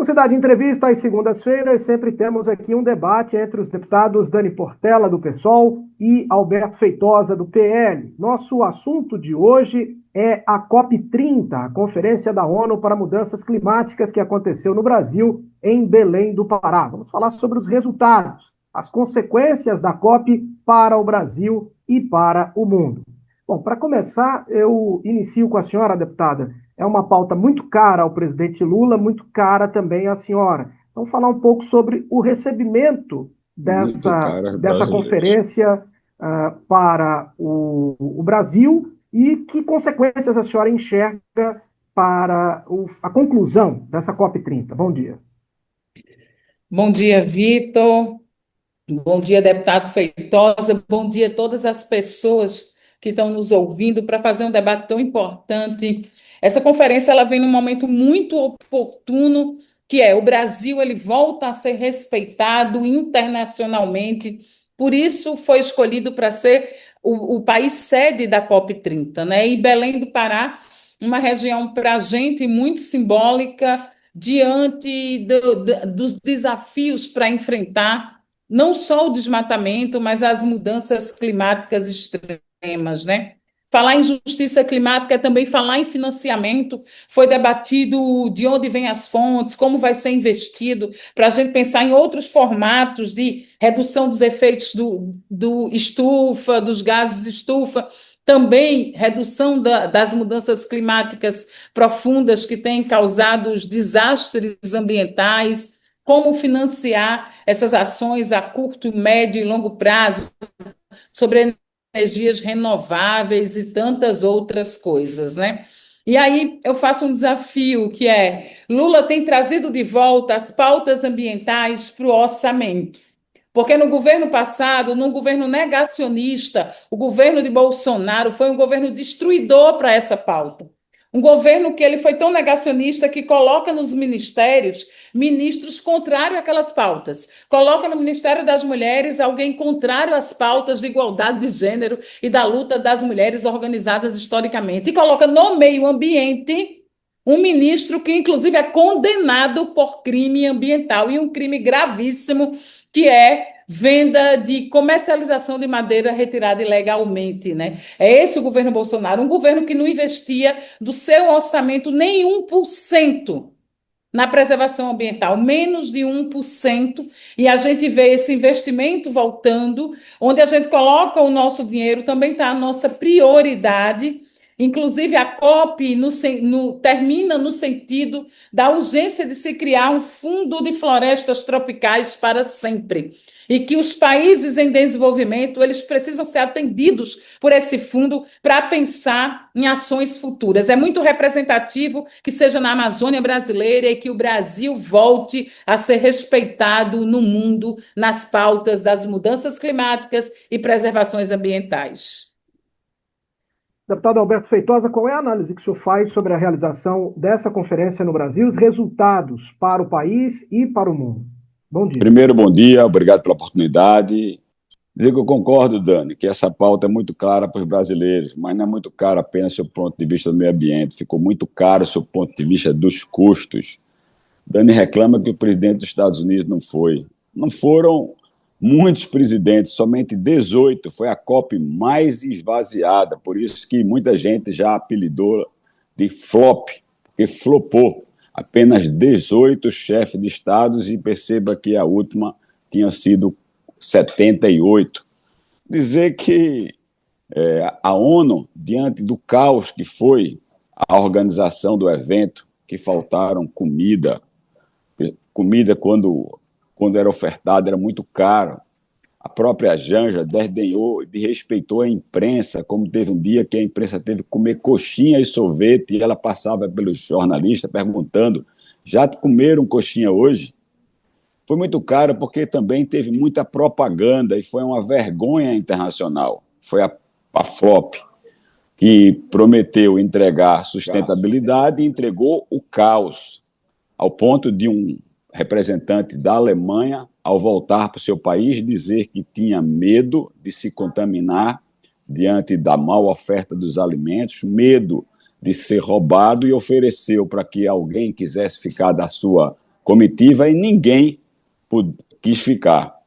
Sociedade Entrevista, às segundas-feiras, sempre temos aqui um debate entre os deputados Dani Portela, do PSOL, e Alberto Feitosa, do PL. Nosso assunto de hoje é a COP30, a Conferência da ONU para Mudanças Climáticas que aconteceu no Brasil, em Belém do Pará. Vamos falar sobre os resultados, as consequências da COP para o Brasil e para o mundo. Bom, para começar, eu inicio com a senhora, deputada. É uma pauta muito cara ao presidente Lula, muito cara também à senhora. Vamos falar um pouco sobre o recebimento dessa conferência para o Brasil e que consequências a senhora enxerga para a conclusão dessa COP30. Bom dia. Bom dia, Vitor. Bom dia, deputado Feitosa. Bom dia a todas as pessoas que estão nos ouvindo para fazer um debate tão importante. Essa conferência ela vem num momento muito oportuno, que é o Brasil ele volta a ser respeitado internacionalmente. Por isso foi escolhido para ser o país sede da COP30, né? E Belém do Pará, uma região para a gente muito simbólica diante dos desafios para enfrentar não só o desmatamento, mas as mudanças climáticas extremas, né? Falar em justiça climática é também falar em financiamento. Foi debatido de onde vêm as fontes, como vai ser investido, para a gente pensar em outros formatos de redução dos efeitos do estufa, dos gases estufa, também redução das mudanças climáticas profundas que têm causado os desastres ambientais, como financiar essas ações a curto, médio e longo prazo, sobre energias renováveis e tantas outras coisas, né? E aí eu faço um desafio que é: Lula tem trazido de volta as pautas ambientais para o orçamento. Porque no governo passado, num governo negacionista, o governo de Bolsonaro foi um governo destruidor para essa pauta. Um governo que ele foi tão negacionista que coloca nos ministérios ministros contrários àquelas pautas. Coloca no Ministério das Mulheres alguém contrário às pautas de igualdade de gênero e da luta das mulheres organizadas historicamente. E coloca no meio ambiente um ministro que, inclusive, é condenado por crime ambiental e um crime gravíssimo, que é venda de comercialização de madeira retirada ilegalmente, né? É esse o governo Bolsonaro, um governo que não investia do seu orçamento nem 1% na preservação ambiental, menos de 1%, e a gente vê esse investimento voltando, onde a gente coloca o nosso dinheiro, também está a nossa prioridade. Inclusive, a COP termina no sentido da urgência de se criar um fundo de florestas tropicais para sempre. E que os países em desenvolvimento eles precisam ser atendidos por esse fundo para pensar em ações futuras. É muito representativo que seja na Amazônia brasileira e que o Brasil volte a ser respeitado no mundo nas pautas das mudanças climáticas e preservações ambientais. Deputado Alberto Feitosa, qual é a análise que o senhor faz sobre a realização dessa conferência no Brasil, os resultados para o país e para o mundo? Bom dia. Primeiro, bom dia, obrigado pela oportunidade. Digo que eu concordo, Dani, que essa pauta é muito cara para os brasileiros, mas não é muito cara apenas do ponto de vista do meio ambiente, ficou muito caro do ponto de vista dos custos. Dani reclama que o presidente dos Estados Unidos não foi. Não foram muitos presidentes, somente 18, foi a COP mais esvaziada, por isso que muita gente já apelidou de flop, porque flopou. Apenas 18 chefes de estados, e perceba que a última tinha sido 78. Dizer que a ONU, diante do caos que foi a organização do evento, que faltaram comida quando era ofertada era muito caro. A própria Janja desdenhou e desrespeitou a imprensa, como teve um dia que a imprensa teve que comer coxinha e sorvete, e ela passava pelos jornalistas perguntando: já comeram coxinha hoje? Foi muito caro porque também teve muita propaganda e foi uma vergonha internacional. Foi a FLOP, que prometeu entregar sustentabilidade e entregou o caos, ao ponto de um representante da Alemanha, ao voltar para o seu país, dizer que tinha medo de se contaminar diante da má oferta dos alimentos, medo de ser roubado, e ofereceu para que alguém quisesse ficar da sua comitiva e ninguém quis ficar.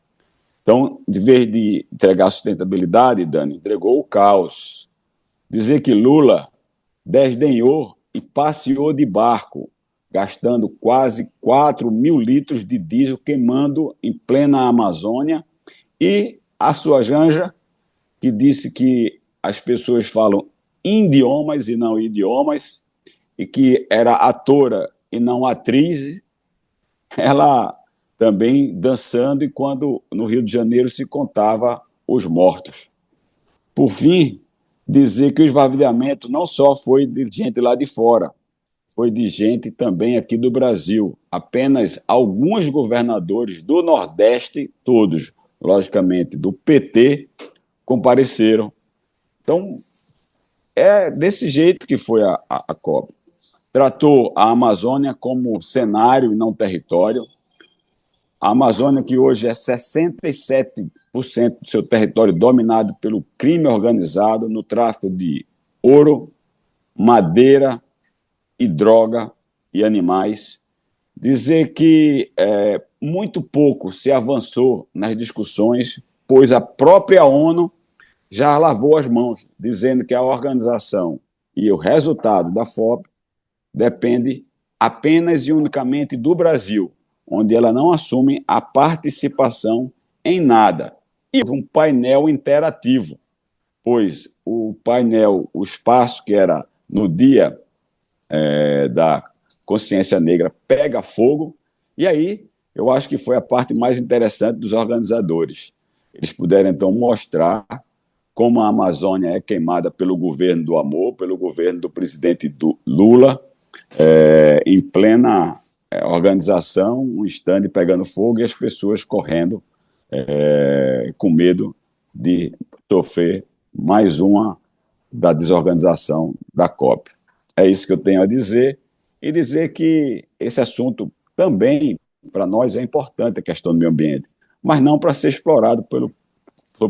Então, de vez de entregar sustentabilidade, Dani, entregou o caos. Dizer que Lula desdenhou e passeou de barco, gastando quase 4 mil litros de diesel queimando em plena Amazônia, e a sua Janja, que disse que as pessoas falam idiomas e não idiomas, e que era atora e não atriz, ela também dançando, e quando no Rio de Janeiro se contava os mortos. Por fim, dizer que o esvaziamento não só foi de gente lá de fora, foi de gente também aqui do Brasil. Apenas alguns governadores do Nordeste, todos, logicamente, do PT, compareceram. Então, é desse jeito que foi a COP. Tratou a Amazônia como cenário e não território. A Amazônia, que hoje é 67% do seu território dominado pelo crime organizado no tráfico de ouro, madeira e droga e animais. Dizer que muito pouco se avançou nas discussões, pois a própria ONU já lavou as mãos, dizendo que a organização e o resultado da FOP depende apenas e unicamente do Brasil, onde ela não assume a participação em nada. E um painel interativo, pois o painel, o espaço que era no dia da consciência negra pega fogo, e aí eu acho que foi a parte mais interessante dos organizadores. Eles puderam, então, mostrar como a Amazônia é queimada pelo governo do amor, pelo governo do presidente Lula, em plena organização, um estande pegando fogo e as pessoas correndo com medo de sofrer mais uma da desorganização da COP. É isso que eu tenho a dizer, e dizer que esse assunto também, para nós, é importante, a questão do meio ambiente, mas não para ser explorado pelo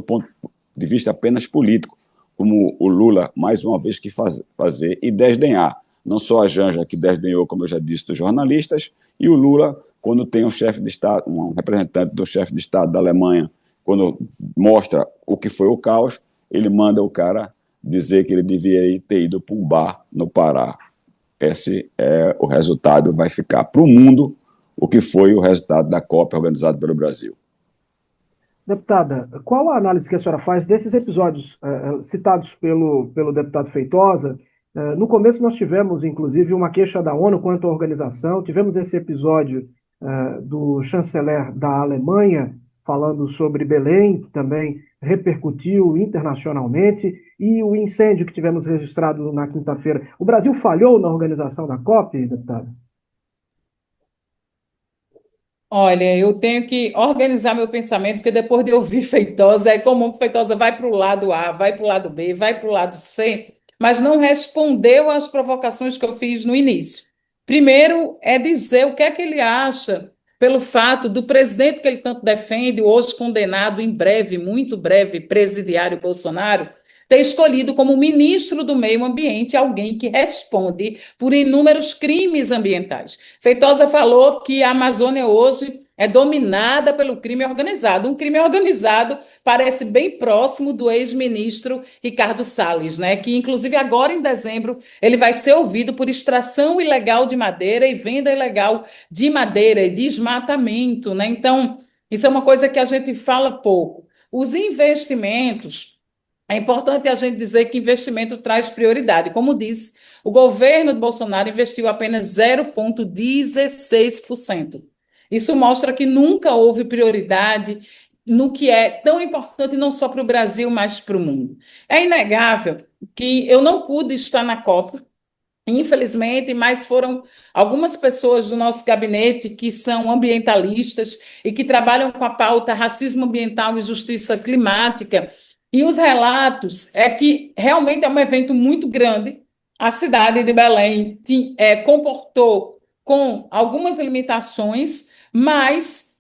ponto de vista apenas político, como o Lula, mais uma vez, quis fazer e desdenhar. Não só a Janja, que desdenhou, como eu já disse, dos jornalistas, e o Lula, quando tem um chefe de Estado, um representante do chefe de Estado da Alemanha, quando mostra o que foi o caos, ele manda o cara dizer que ele devia ter ido para um bar no Pará. Esse é o resultado, vai ficar para o mundo o que foi o resultado da COP organizada pelo Brasil. Deputada, qual a análise que a senhora faz desses episódios citados pelo deputado Feitosa? No começo nós tivemos, inclusive, uma queixa da ONU quanto à organização, tivemos esse episódio do chanceler da Alemanha falando sobre Belém, que também repercutiu internacionalmente, e o incêndio que tivemos registrado na quinta-feira. O Brasil falhou na organização da COP, deputada? Olha, eu tenho que organizar meu pensamento, porque depois de ouvir Feitosa, é comum que Feitosa vai para o lado A, vai para o lado B, vai para o lado C, mas não respondeu às provocações que eu fiz no início. Primeiro é dizer o que é que ele acha pelo fato do presidente que ele tanto defende, hoje condenado em breve, muito breve, presidiário Bolsonaro, ter escolhido como ministro do Meio Ambiente alguém que responde por inúmeros crimes ambientais. Feitosa falou que a Amazônia hoje é dominada pelo crime organizado. Um crime organizado parece bem próximo do ex-ministro Ricardo Salles, né? Que, inclusive, agora em dezembro, ele vai ser ouvido por extração ilegal de madeira e venda ilegal de madeira e desmatamento, né? Então, isso é uma coisa que a gente fala pouco. Os investimentos. É importante a gente dizer que investimento traz prioridade. Como disse, o governo de Bolsonaro investiu apenas 0,16%. Isso mostra que nunca houve prioridade no que é tão importante não só para o Brasil, mas para o mundo. É inegável que eu não pude estar na COP, infelizmente, mas foram algumas pessoas do nosso gabinete que são ambientalistas e que trabalham com a pauta racismo ambiental e justiça climática. E os relatos é que realmente é um evento muito grande. A cidade de Belém comportou com algumas limitações, mas,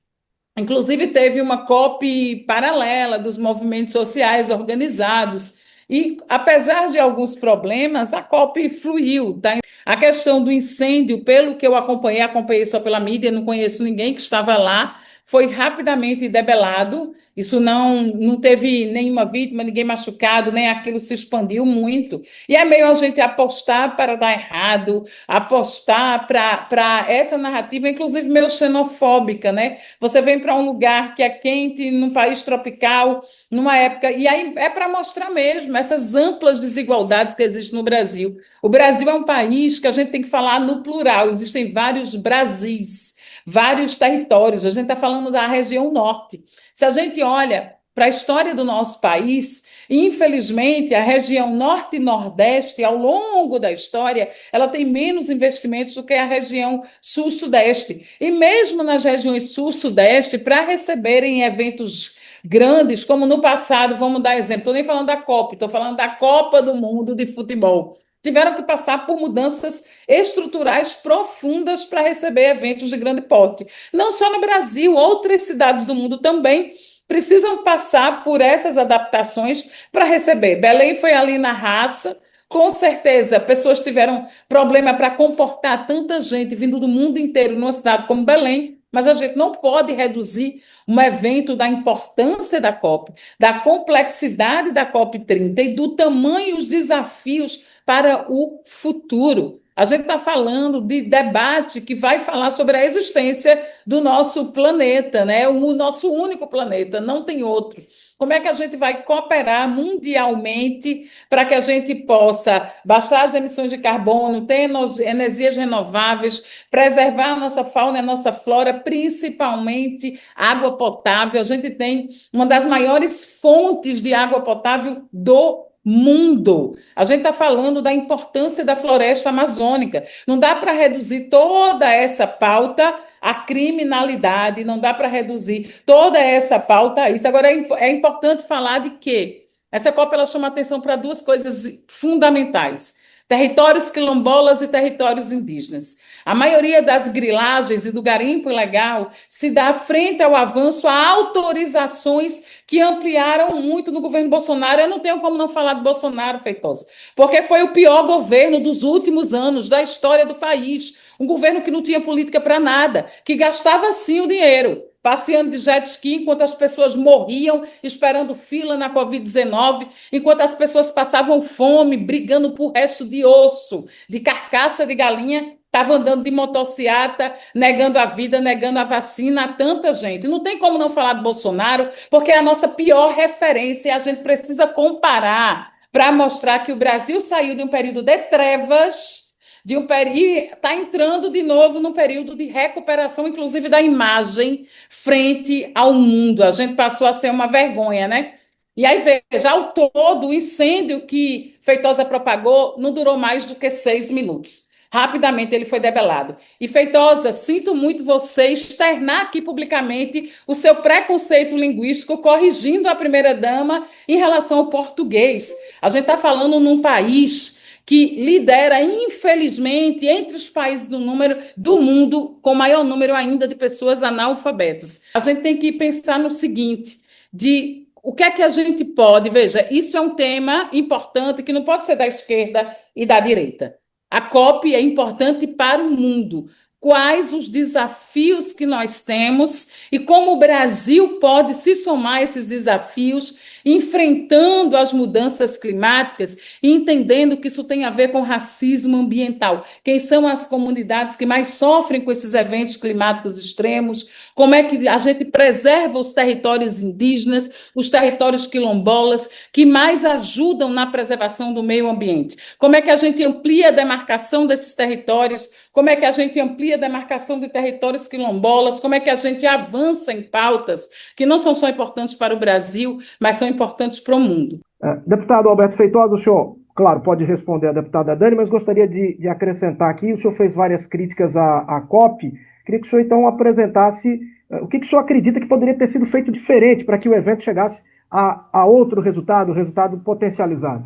inclusive, teve uma COP paralela dos movimentos sociais organizados. E, apesar de alguns problemas, a COP fluiu, tá? A questão do incêndio, pelo que eu acompanhei só pela mídia, não conheço ninguém que estava lá, foi rapidamente debelado. Isso não teve nenhuma vítima, ninguém machucado, nem aquilo se expandiu muito. E é meio a gente apostar para dar errado, apostar para essa narrativa, inclusive meio xenofóbica, né? Você vem para um lugar que é quente, num país tropical, numa época. E aí é para mostrar mesmo essas amplas desigualdades que existem no Brasil. O Brasil é um país que a gente tem que falar no plural, existem vários Brasis, vários territórios. A gente está falando da região norte. Se a gente olha para a história do nosso país, infelizmente, a região norte e nordeste, ao longo da história, ela tem menos investimentos do que a região sul-sudeste. E mesmo nas regiões sul-sudeste, para receberem eventos grandes, como no passado, vamos dar exemplo, estou nem falando da Copa, estou falando da Copa do Mundo de Futebol. Tiveram que passar por mudanças estruturais profundas para receber eventos de grande porte. Não só no Brasil, outras cidades do mundo também precisam passar por essas adaptações para receber. Belém foi ali na raça, com certeza, pessoas tiveram problema para comportar tanta gente vindo do mundo inteiro numa cidade como Belém, mas a gente não pode reduzir um evento da importância da COP, da complexidade da COP30 e do tamanho e os desafios para o futuro. A gente está falando de debate que vai falar sobre a existência do nosso planeta, né? O nosso único planeta, não tem outro. Como é que a gente vai cooperar mundialmente para que a gente possa baixar as emissões de carbono, ter energias renováveis, preservar a nossa fauna e a nossa flora, principalmente água potável? A gente tem uma das maiores fontes de água potável do mundo. A gente está falando da importância da floresta amazônica. Não dá para reduzir toda essa pauta à criminalidade, não dá para reduzir toda essa pauta a isso. Agora, é importante falar de que essa COP ela chama atenção para duas coisas fundamentais: territórios quilombolas e territórios indígenas. A maioria das grilagens e do garimpo ilegal se dá frente ao avanço a autorizações que ampliaram muito no governo Bolsonaro. Eu não tenho como não falar de Bolsonaro, Feitosa, porque foi o pior governo dos últimos anos da história do país. Um governo que não tinha política para nada, que gastava sim o dinheiro, passeando de jet ski enquanto as pessoas morriam, esperando fila na Covid-19, enquanto as pessoas passavam fome, brigando por resto de osso, de carcaça de galinha, estava andando de motociata, negando a vida, negando a vacina a tanta gente. Não tem como não falar de Bolsonaro, porque é a nossa pior referência e a gente precisa comparar para mostrar que o Brasil saiu de um período de trevas e está entrando de novo num período de recuperação, inclusive da imagem frente ao mundo. A gente passou a ser uma vergonha, né? E aí, veja, ao todo, o incêndio que Feitosa propagou não durou mais do que 6 minutos. Rapidamente ele foi debelado. E Feitosa, sinto muito você externar aqui publicamente o seu preconceito linguístico, corrigindo a primeira-dama em relação ao português. A gente está falando num país que lidera, infelizmente, entre os países do mundo com maior número ainda de pessoas analfabetas. A gente tem que pensar no seguinte, de o que é que a gente pode... Veja, isso é um tema importante que não pode ser da esquerda e da direita. A COP é importante para o mundo. Quais os desafios que nós temos e como o Brasil pode se somar a esses desafios, enfrentando as mudanças climáticas e entendendo que isso tem a ver com racismo ambiental. Quem são as comunidades que mais sofrem com esses eventos climáticos extremos? Como é que a gente preserva os territórios indígenas, os territórios quilombolas, que mais ajudam na preservação do meio ambiente? Como é que a gente amplia a demarcação desses territórios? Como é que a gente amplia a demarcação de territórios quilombolas? Como é que a gente avança em pautas que não são só importantes para o Brasil, mas são importantes para o mundo? Deputado Alberto Feitosa, o senhor, claro, pode responder a deputada Dani, mas gostaria de acrescentar aqui, o senhor fez várias críticas à COP, queria que o senhor então apresentasse o que o senhor acredita que poderia ter sido feito diferente para que o evento chegasse a outro resultado, resultado potencializado.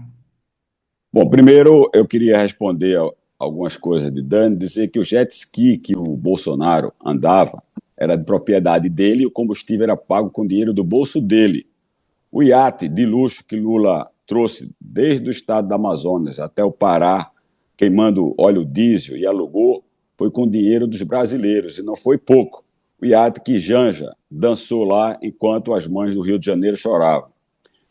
Bom, primeiro eu queria responder algumas coisas de Dani, dizer que o jet ski que o Bolsonaro andava era de propriedade dele e o combustível era pago com dinheiro do bolso dele. O iate de luxo que Lula trouxe desde o estado do Amazonas até o Pará queimando óleo diesel e alugou, foi com dinheiro dos brasileiros, e não foi pouco. O iate que Janja dançou lá enquanto as mães do Rio de Janeiro choravam.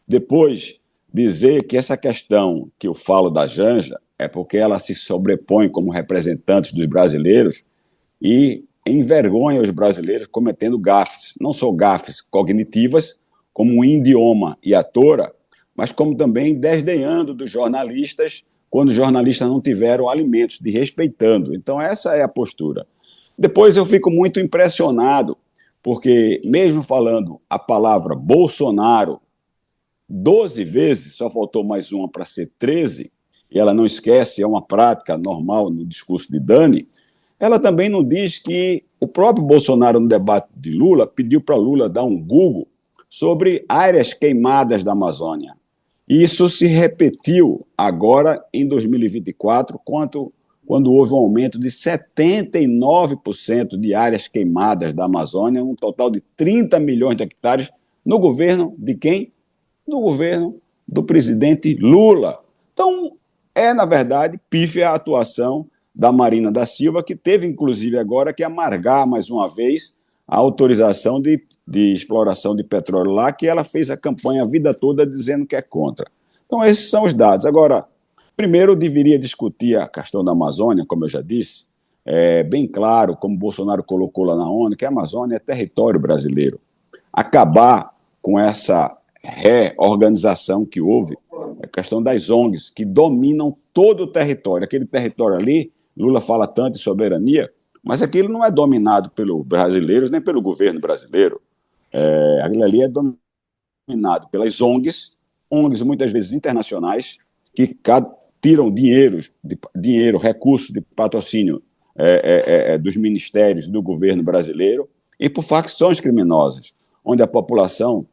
Depois, dizer que essa questão que eu falo da Janja é porque ela se sobrepõe como representante dos brasileiros e envergonha os brasileiros cometendo gafes, não só gafes cognitivas, como um idioma e atora, mas como também desdenhando dos jornalistas quando os jornalistas não tiveram alimentos, de respeitando. Então, essa é a postura. Depois eu fico muito impressionado, porque mesmo falando a palavra Bolsonaro 12 vezes, só faltou mais uma para ser 13, e ela não esquece, é uma prática normal no discurso de Dani, ela também não diz que o próprio Bolsonaro, no debate de Lula, pediu para Lula dar um Google sobre áreas queimadas da Amazônia. E isso se repetiu agora em 2024, quando houve um aumento de 79% de áreas queimadas da Amazônia, um total de 30 milhões de hectares, no governo de quem? No governo do presidente Lula. Então, na verdade, pífia a atuação da Marina da Silva, que teve, inclusive, agora que amargar, mais uma vez, a autorização de exploração de petróleo lá, que ela fez a campanha a vida toda dizendo que é contra. Então, esses são os dados. Agora, primeiro, eu deveria discutir a questão da Amazônia, como eu já disse, bem claro, como Bolsonaro colocou lá na ONU, que a Amazônia é território brasileiro. Acabar com essa reorganização que houve, a questão das ONGs, que dominam todo o território. Aquele território ali, Lula fala tanto de soberania, mas aquilo não é dominado pelos brasileiros, nem pelo governo brasileiro. Aquilo ali é dominado pelas ONGs muitas vezes internacionais, que tiram dinheiro, recursos de patrocínio dos ministérios do governo brasileiro, e por facções criminosas, onde a população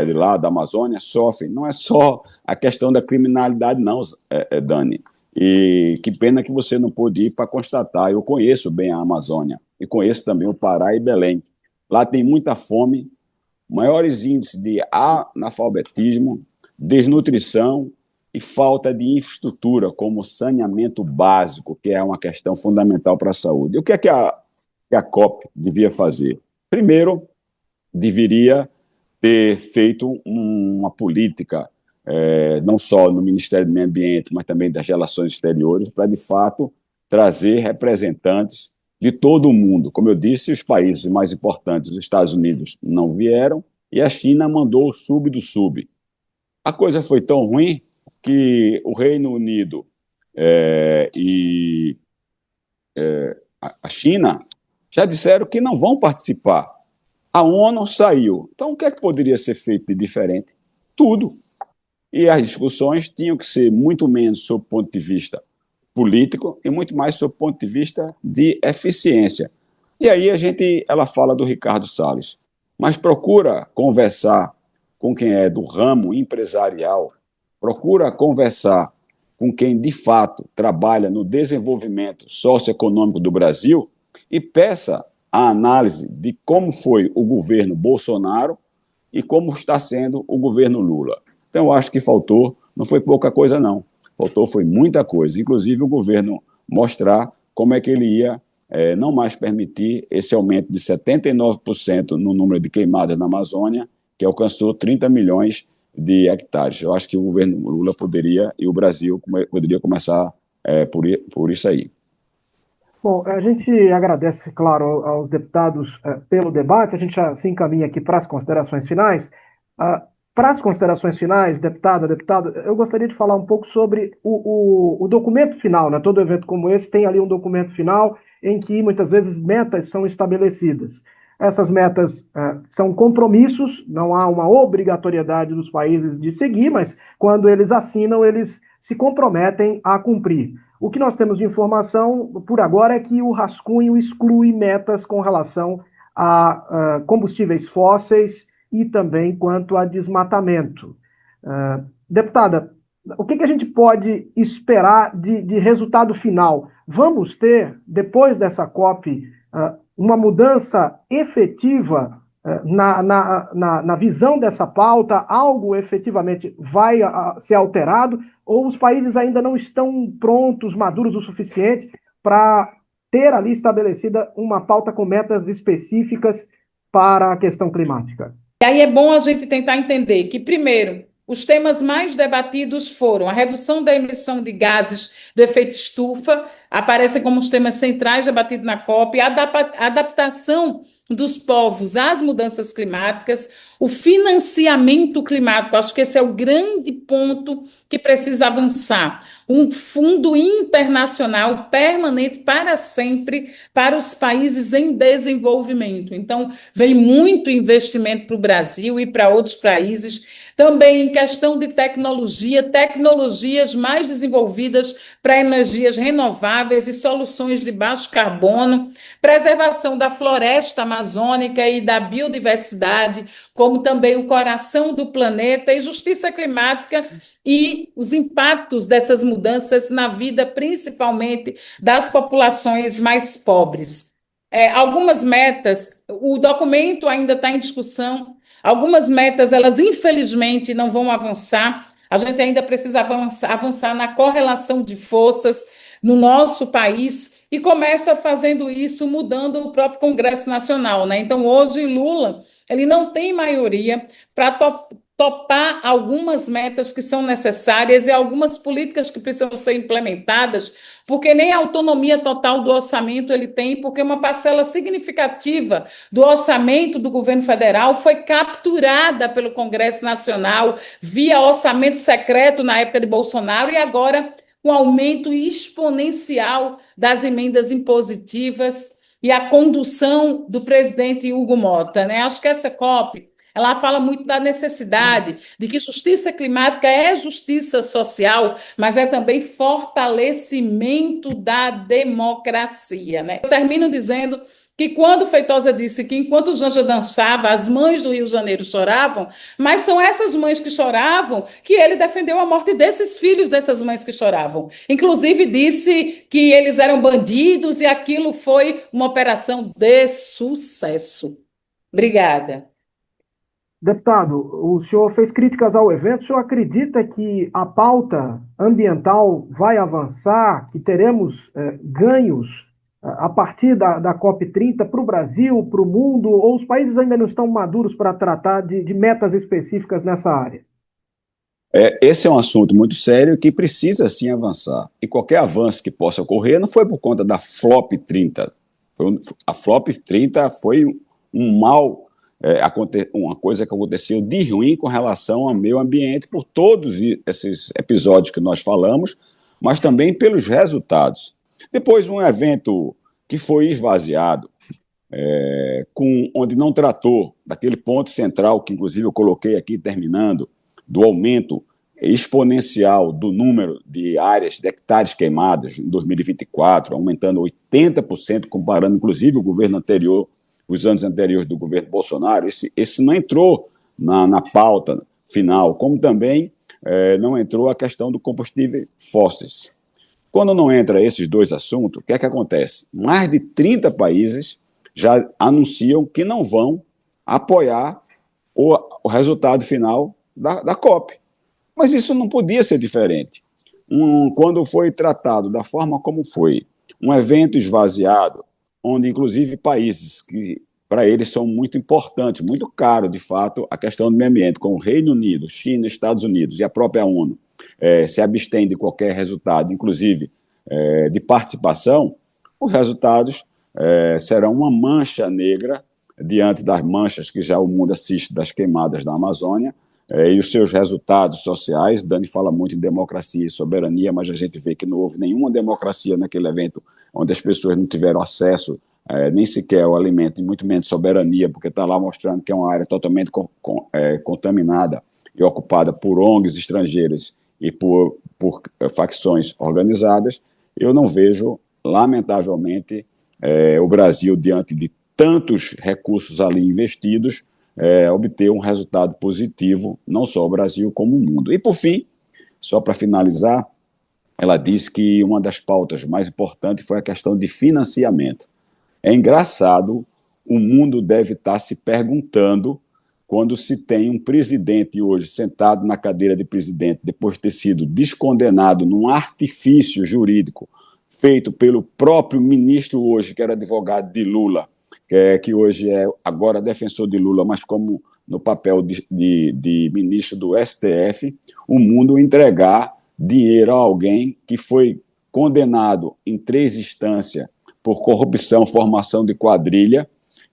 de lá da Amazônia sofre. Não é só a questão da criminalidade, não, Dani. E que pena que você não pôde ir para constatar. Eu conheço bem a Amazônia e conheço também o Pará e Belém. Lá tem muita fome, maiores índices de analfabetismo, desnutrição e falta de infraestrutura, como saneamento básico, que é uma questão fundamental para a saúde. E o que é que a COP devia fazer? Primeiro, deveria ter feito uma política, não só no Ministério do Meio Ambiente, mas também das Relações Exteriores, para, de fato, trazer representantes de todo o mundo. Como eu disse, os países mais importantes, os Estados Unidos, não vieram, e a China mandou o sub do sub. A coisa foi tão ruim que o Reino Unido e a China já disseram que não vão participar. A ONU saiu. Então, o que é que poderia ser feito de diferente? Tudo. E as discussões tinham que ser muito menos sob o ponto de vista político e muito mais sob o ponto de vista de eficiência. E aí ela fala do Ricardo Salles, mas procura conversar com quem é do ramo empresarial, procura conversar com quem, de fato, trabalha no desenvolvimento socioeconômico do Brasil e peça a análise de como foi o governo Bolsonaro e como está sendo o governo Lula. Então, eu acho que faltou, não foi pouca coisa, não. Faltou, foi muita coisa. Inclusive, o governo mostrar como é que ele ia não mais permitir esse aumento de 79% no número de queimadas na Amazônia, que alcançou 30 milhões de hectares. Eu acho que o governo Lula poderia, e o Brasil poderia começar por isso aí. Bom, a gente agradece, claro, aos deputados pelo debate. A gente já se encaminha aqui para as considerações finais. Para as considerações finais, deputado, eu gostaria de falar um pouco sobre o documento final, né? Todo evento como esse tem ali um documento final em que muitas vezes metas são estabelecidas. Essas metas são compromissos, não há uma obrigatoriedade dos países de seguir, mas quando eles assinam, eles se comprometem a cumprir. O que nós temos de informação, por agora, é que o rascunho exclui metas com relação a combustíveis fósseis e também quanto a desmatamento. Deputada, o que a gente pode esperar de resultado final? Vamos ter, depois dessa COP, uma mudança efetiva na visão dessa pauta? Algo efetivamente vai ser alterado? ou os países ainda não estão prontos, maduros o suficiente para ter ali estabelecida uma pauta com metas específicas para a questão climática? E aí é bom a gente tentar entender que, primeiro, os temas mais debatidos foram a redução da emissão de gases do efeito estufa, aparecem como os temas centrais debatidos na COP, a adaptação dos povos às mudanças climáticas, o financiamento climático, acho que esse é o grande ponto que precisa avançar. Um fundo internacional permanente para sempre para os países em desenvolvimento. Então, vem muito investimento para o Brasil e para outros países. Também em questão de tecnologia, tecnologias mais desenvolvidas para energias renováveis e soluções de baixo carbono, preservação da floresta amazônica e da biodiversidade, como também o coração do planeta e justiça climática e os impactos dessas mudanças na vida, principalmente das populações mais pobres. Algumas metas, o documento ainda está em discussão, algumas metas, elas infelizmente não vão avançar, a gente ainda precisa avançar na correlação de forças no nosso país e começa fazendo isso mudando o próprio Congresso Nacional, né? Então, hoje, Lula, ele não tem maioria para topar algumas metas que são necessárias e algumas políticas que precisam ser implementadas, porque nem a autonomia total do orçamento ele tem, porque uma parcela significativa do orçamento do governo federal foi capturada pelo Congresso Nacional via orçamento secreto na época de Bolsonaro e agora um aumento exponencial das emendas impositivas e a condução do presidente Hugo Mota, né? Acho que essa COP ela fala muito da necessidade de que justiça climática é justiça social, mas é também fortalecimento da democracia, né? Eu termino dizendo que quando Feitosa disse que enquanto Janja dançava, as mães do Rio de Janeiro choravam, mas são essas mães que choravam que ele defendeu a morte desses filhos dessas mães que choravam. Inclusive disse que eles eram bandidos e aquilo foi uma operação de sucesso. Obrigada. Deputado, o senhor fez críticas ao evento. O senhor acredita que a pauta ambiental vai avançar, que teremos ganhos a partir da COP30 para o Brasil, para o mundo, ou os países ainda não estão maduros para tratar de metas específicas nessa área? Esse é um assunto muito sério que precisa sim avançar. E qualquer avanço que possa ocorrer não foi por conta da Flop 30. A Flop 30 foi uma coisa que aconteceu de ruim com relação ao meio ambiente por todos esses episódios que nós falamos, mas também pelos resultados. Depois, um evento que foi esvaziado, onde não tratou daquele ponto central, que inclusive eu coloquei aqui terminando, do aumento exponencial do número de áreas, de hectares queimadas em 2024, aumentando 80%, comparando inclusive o governo anterior, os anos anteriores do governo Bolsonaro. Esse não entrou na pauta final, como também não entrou a questão do combustível fósseis. Quando não entra esses dois assuntos, o que é que acontece? Mais de 30 países já anunciam que não vão apoiar o resultado final da COP. Mas isso não podia ser diferente. Quando foi tratado da forma como foi, um evento esvaziado, onde inclusive países que para eles são muito importantes, muito caro, de fato, a questão do meio ambiente, como o Reino Unido, China, Estados Unidos e a própria ONU, se abstém de qualquer resultado, inclusive de participação, os resultados serão uma mancha negra diante das manchas que já o mundo assiste das queimadas da Amazônia, e os seus resultados sociais. Dani fala muito em democracia e soberania, mas a gente vê que não houve nenhuma democracia naquele evento, onde as pessoas não tiveram acesso nem sequer ao alimento, e muito menos soberania, porque está lá mostrando que é uma área totalmente contaminada e ocupada por ONGs estrangeiras e por facções organizadas. Eu não vejo, lamentavelmente, o Brasil, diante de tantos recursos ali investidos, obter um resultado positivo, não só o Brasil, como o mundo. E, por fim, só para finalizar, ela disse que uma das pautas mais importantes foi a questão de financiamento. É engraçado, o mundo deve estar se perguntando quando se tem um presidente hoje sentado na cadeira de presidente, depois de ter sido descondenado num artifício jurídico feito pelo próprio ministro hoje, que era advogado de Lula, que hoje é agora defensor de Lula, mas como no papel de ministro do STF, o mundo entregar dinheiro a alguém que foi condenado em 3 instâncias por corrupção, formação de quadrilha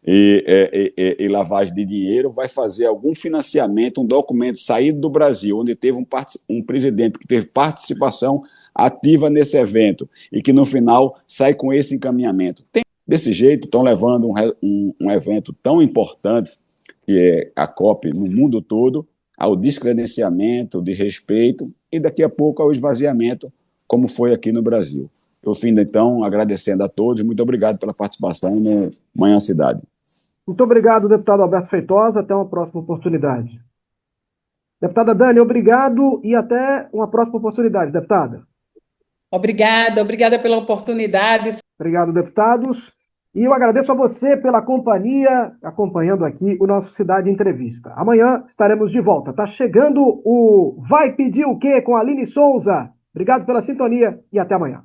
e lavagem de dinheiro, vai fazer algum financiamento, um documento saído do Brasil, onde teve um presidente que teve participação ativa nesse evento e que no final sai com esse encaminhamento. Desse jeito, estão levando um evento tão importante, que é a COP no mundo todo, ao descredenciamento, de respeito e daqui a pouco ao esvaziamento, como foi aqui no Brasil. Eu findo, então, agradecendo a todos, muito obrigado pela participação no Manhã Cidade. Muito obrigado, deputado Alberto Feitosa, até uma próxima oportunidade. Deputada Dani, obrigado e até uma próxima oportunidade, deputada. Obrigada pela oportunidade. Obrigado, deputados. E eu agradeço a você pela companhia, acompanhando aqui o nosso Cidade Entrevista. Amanhã estaremos de volta. Está chegando o Vai Pedir o Quê? Com a Aline Souza. Obrigado pela sintonia e até amanhã.